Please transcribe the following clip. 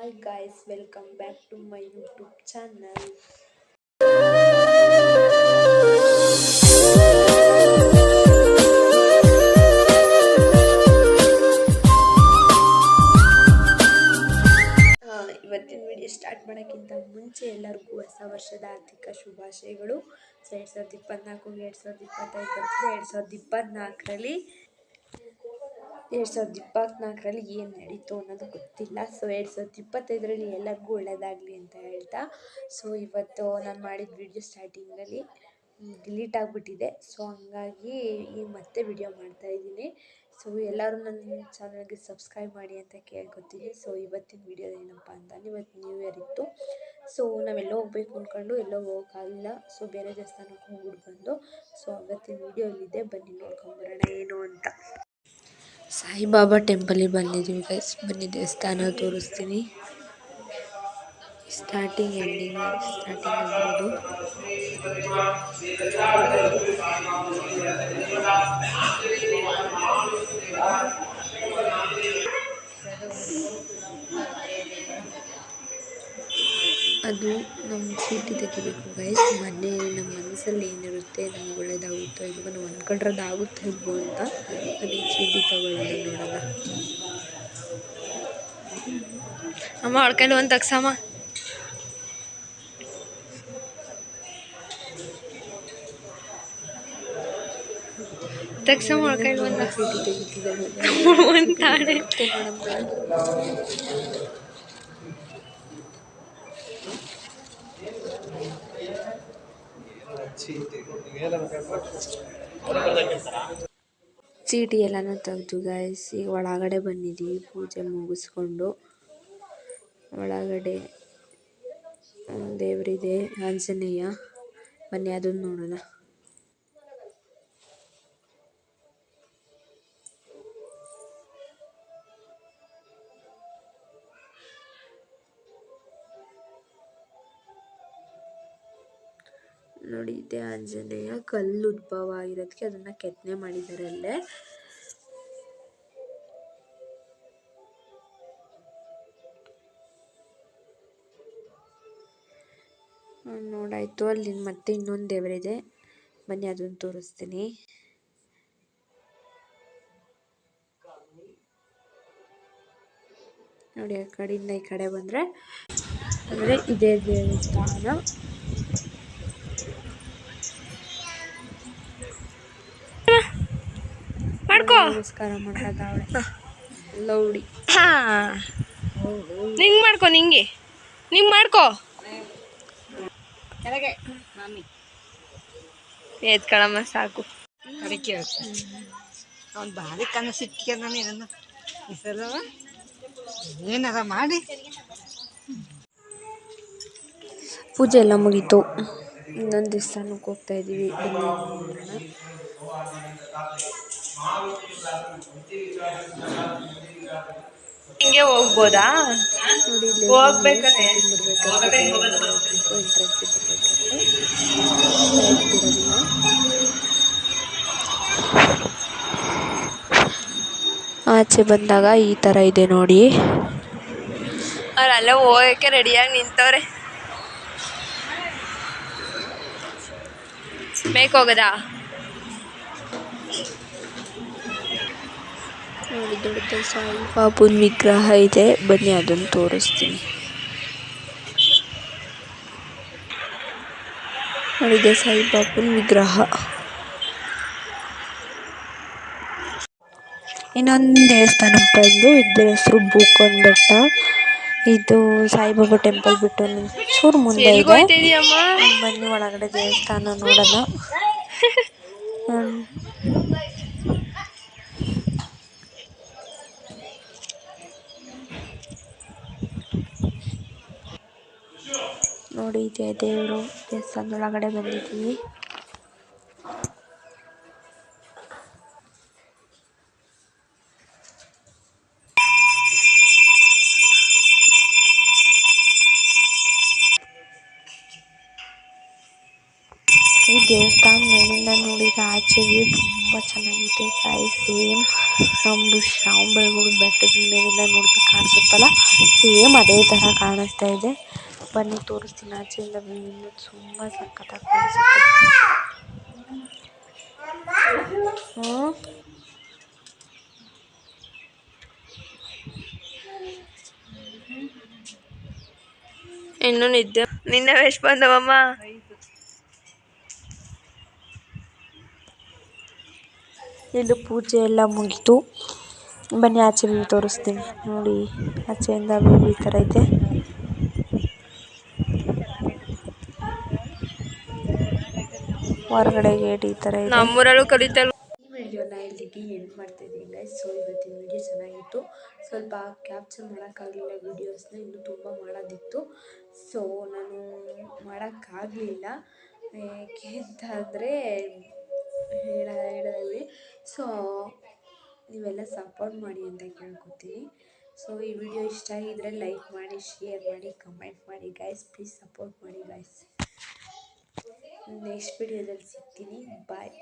Hi guys, welcome back to my YouTube channel. ಇವತ್ತಿನ video start ಮಾಡೋಕ್ಕಿಂತ ಮುಂಚೆ ಎಲ್ಲರಿಗೂ ಹೊಸ ವರ್ಷದ ಆರ್ಥಿಕ ಶುಭಾಶಯಗಳು. 2024 2025 2024ರಲ್ಲಿ ಏನು ನಡೀತು ಅನ್ನೋದು ಗೊತ್ತಿಲ್ಲ. ಸೊ 2025ರಲ್ಲಿ ಎಲ್ಲರಿಗೂ ಒಳ್ಳೆಯದಾಗಲಿ ಅಂತ ಹೇಳ್ತಾ, ಸೊ ಇವತ್ತು ನಾನು ಮಾಡಿದ ವಿಡಿಯೋ ಸ್ಟಾರ್ಟಿಂಗಲ್ಲಿ ಡಿಲೀಟ್ ಆಗಿಬಿಟ್ಟಿದೆ. ಸೊ ಹಂಗಾಗಿ ಈಗ ಮತ್ತೆ ವಿಡಿಯೋ ಮಾಡ್ತಾಯಿದ್ದೀನಿ. ಸೊ ಎಲ್ಲರೂ ನನ್ನ ಚಾನಲ್ಗೆ ಸಬ್ಸ್ಕ್ರೈಬ್ ಮಾಡಿ ಅಂತ ಕೇಳ್ಕೊತೀನಿ. ಸೊ ಇವತ್ತಿನ ವಿಡಿಯೋ ಏನಪ್ಪ ಅಂತಂದರೆ, ಇವತ್ತು ನ್ಯೂ ಇಯರ್ ಇತ್ತು. ಸೊ ನಾವೆಲ್ಲೋ ಹೋಗ್ಬೇಕು ಅಂದ್ಕೊಂಡು ಎಲ್ಲೋ ಹೋಗೋಕ್ಕಾಗಲಿಲ್ಲ. ಸೊ ಬೇರೆ ದೇವಸ್ಥಾನಕ್ಕೆ ಹೋಗ್ಬಿಟ್ಟು ಬಂದು, ಸೊ ಅವತ್ತಿನ ವಿಡಿಯೋ ಇಲ್ಲಿದೆ, ಬನ್ನಿ ನೋಡ್ಕೊಂಬರೋಣ ಏನು ಅಂತ. ಸಾಯಿಬಾಬಾ ಟೆಂಪಲಿಗೆ ಬಂದಿದ್ದೀವಿ ಗೈಸ್, ಬನ್ನಿ ದೇವಸ್ಥಾನ ತೋರಿಸ್ತೀನಿ. ಸ್ಟಾರ್ಟಿಂಗ್ ಬಂದಿರೋದು ಅದು ನಮ್ಮ ಚೀಟಿ ತೆಗಿಬೇಕು ಗೈಸ್. ಮೊನ್ನೆ ನಮ್ಮ ಮನಸ್ಸಲ್ಲಿ ಏನಿರುತ್ತೆ, ನಮಗೆ ಒಳ್ಳೇದಾಗುತ್ತೋ ಇಲ್ವೋ, ನಾವು ಅಂದ್ಕೊಂಡಿರೋದು ಆಗುತ್ತೋ ಇಲ್ವೋ ಅಂತ ಅದೇ ಚೀಟಿ ತಗೊಳ್ಳೋಣ, ನೋಡೋಣ. ಅಮ್ಮ ಅವಳ ಒಂದು ತಗ್ಸಮ್ಮ. ತಗ್ಸಮ್ಮ ಅವಳ ಕೈಲಿ ಒಂದು ಚೀಟಿ ತೆಗಿತಿದ್ದಾಳೆ. ಒಂದು ತಾಳೆ ಚೀಟಿ ಎಲ್ಲನೂ ತೆಗೆದು ಗೈಸ್ ಈಗ ಒಳಗಡೆ ಬಂದಿದ್ದೀವಿ. ಪೂಜೆ ಮುಗಿಸ್ಕೊಂಡು ಒಳಗಡೆ ದೇವರಿದೆ, ಆಂಜನೇಯ. ಬನ್ನಿ ಅದನ್ನು ನೋಡೋಣ. ನೋಡಿ, ಇದೆ ಆಂಜನೇಯ. ಕಲ್ಲು ಉದ್ಭವ ಆಗಿರೋದಕ್ಕೆ ಅದನ್ನ ಕೆತ್ತನೆ ಮಾಡಿದ್ದಾರೆ ಅಲ್ಲೇ. ನೋಡಾಯ್ತು. ಅಲ್ಲಿ ಮತ್ತೆ ಇನ್ನೊಂದು ದೇವರಿದೆ, ಬನ್ನಿ ಅದನ್ನು ತೋರಿಸ್ತೀನಿ. ನೋಡಿ, ಆ ಕಡೆಯಿಂದ ಈ ಕಡೆ ಬಂದರೆ ಅಂದರೆ ಇದೇ ದೇವಸ್ಥಾನ. ನಮಸ್ಕಾರ ಮಾಡೋದಾವಳೆ ಲೌಡಿ. ನಿಂಗೆ ಮಾಡ್ಕೊ, ನಿಂಗೆ ಮಾಡ್ಕೊ. ಎತ್ಕೊಳಮ್ಮ ಸಾಕು. ಅವ್ನು ಭಾರಿ ಕನಸಿಟ್ಕೆ ನಾನು ಇದನ್ನು ಏನಾರ ಮಾಡಿ. ಪೂಜೆ ಎಲ್ಲ ಮುಗೀತು. ಇನ್ನೊಂದು ದೇವಸ್ಥಾನಕ್ಕೆ ಹೋಗ್ತಾ ಇದ್ದೀವಿ. ಹಿಂಗೆ ಹೋಗ್ಬೋದಾ? ನೋಡಿ, ಇಲ್ಲಿ ಹೋಗ್ಬೇಕಾದ್ರೆ ಹೋಗ್ಬೇಕು, ಎಂಟ್ರೆನ್ಸಿಗೆ ಬರ್ಬೇಕಂತೆ, ಬಿಡೋದಿಲ್ಲ. ಆಚೆ ಬಂದಾಗ ಈ ಥರ ಇದೆ ನೋಡಿ. ಅವ್ರಲ್ಲ ಹೋಗಕ್ಕೆ ರೆಡಿಯಾಗಿ ನಿಂತವ್ರೆ. ಹೋಗದಾ? ನೋಡಿ, ದೊಡ್ಡ ಸಾಯಿಬಾಬನ ವಿಗ್ರಹ ಇದೆ, ಬನ್ನಿ ಅದನ್ನು ತೋರಿಸ್ತೀನಿ. ನೋಡಿದೆ ಸಾಯಿಬಾಬನ ವಿಗ್ರಹ. ಇನ್ನೊಂದು ದೇವಸ್ಥಾನಕ್ಕೆ ಬಂದು, ಇದ್ರ ಹೆಸರು ಬೂಕೋನ್ ಬೆಟ್ಟ. ಇದು ಸಾಯಿಬಾಬಾ ಟೆಂಪಲ್ ಬಿಟ್ಟು ಚೂರು ಮುಂದೆ ಇದೆ. ಬನ್ನಿ ಒಳಗಡೆ ದೇವಸ್ಥಾನ ನೋಡೋಣ. ನೋಡಿ, ಇದೆ ದೇವರು. ದೇವಸ್ಥಾನದೊಳಗಡೆ ಬಂದಿದ್ದೀವಿ. ದೇವಸ್ಥಾನ ಮೇಲಿಂದ ನೋಡಿದ್ರೆ ಆಚೆ ವ್ಯೂ ತುಂಬ ಚೆನ್ನಾಗಿದೆ ಗಾಯ್ಸ್. ಸೇಮ್ ನಮ್ಮದು ಶ್ರಾವಣಬೆಳಗೊಳ ಬೆಟ್ಟದ ಮೇಲಿಂದ ನೋಡಿದ್ರೆ ಕಾಣಿಸುತ್ತಲ್ಲ, ಸೇಮ್ ಅದೇ ಥರ ಕಾಣಿಸ್ತಾ ಇದೆ. ಬನ್ನಿ ತೋರಿಸ್ತೀನಿ ಆಚೆಯಿಂದ ವ್ಯೂ. ಇನ್ನು ತುಂಬ ಸಖತ್ತಾಗಿ ಕಾಣಿಸುತ್ತೆ. ಇನ್ನು ನಿದ್ದೆ ನಿನ್ನೆ ಎಷ್ಟು ಬಂದವಮ್ಮ? ಇಲ್ಲೂ ಪೂಜೆ ಎಲ್ಲ ಮುಗೀತು. ಬನ್ನಿ ಆಚೆ ವ್ಯೂ ತೋರಿಸ್ತೀನಿ ನೋಡಿ. ಆಚೆಯಿಂದ ವ್ಯೂ ಈ ಥರ ಐತೆ. ಹೊರಗಡೆ ಗೇಟ್ ಈ ಥರ ಇದೆ. ನಮ್ಮೂರಲ್ಲೂ ಕಲಿತಲ್ವ. ಈ ವಿಡಿಯೋನ ಇಲ್ಲಿಗೆ ಎಂಡ್ ಮಾಡ್ತಾಯಿದ್ದೀನಿ ಗೈಸ್. ಸೊ ಇವತ್ತಿನ ವಿಡಿಯೋ ಚೆನ್ನಾಗಿತ್ತು. ಸ್ವಲ್ಪ ಕ್ಯಾಪ್ಚರ್ ಮಾಡೋಕ್ಕಾಗಲಿಲ್ಲ ವೀಡಿಯೋಸ್ನ, ಇನ್ನೂ ತುಂಬ ಮಾಡೋದಿತ್ತು. ಸೊ ನಾನು ಮಾಡೋಕ್ಕಾಗಲಿಲ್ಲ. ಏಕೆ ಅಂತ ಅಂದರೆ ಹೇಳೋದೇ. ಸೊ ನೀವೆಲ್ಲ ಸಪೋರ್ಟ್ ಮಾಡಿ ಅಂತ ಕೇಳ್ಕೊತೀನಿ. ಸೊ ಈ ವಿಡಿಯೋ ಇಷ್ಟ ಆಗಿದ್ರೆ ಲೈಕ್ ಮಾಡಿ, ಶೇರ್ ಮಾಡಿ, ಕಮೆಂಟ್ ಮಾಡಿ ಗೈಸ್. ಪ್ಲೀಸ್ ಸಪೋರ್ಟ್ ಮಾಡಿ ಗೈಸ್. ನೆಕ್ಸ್ಟ್ ವಿಡಿಯೋದಲ್ಲಿ ಸಿಗ್ತೀನಿ. ಬಾಯ್.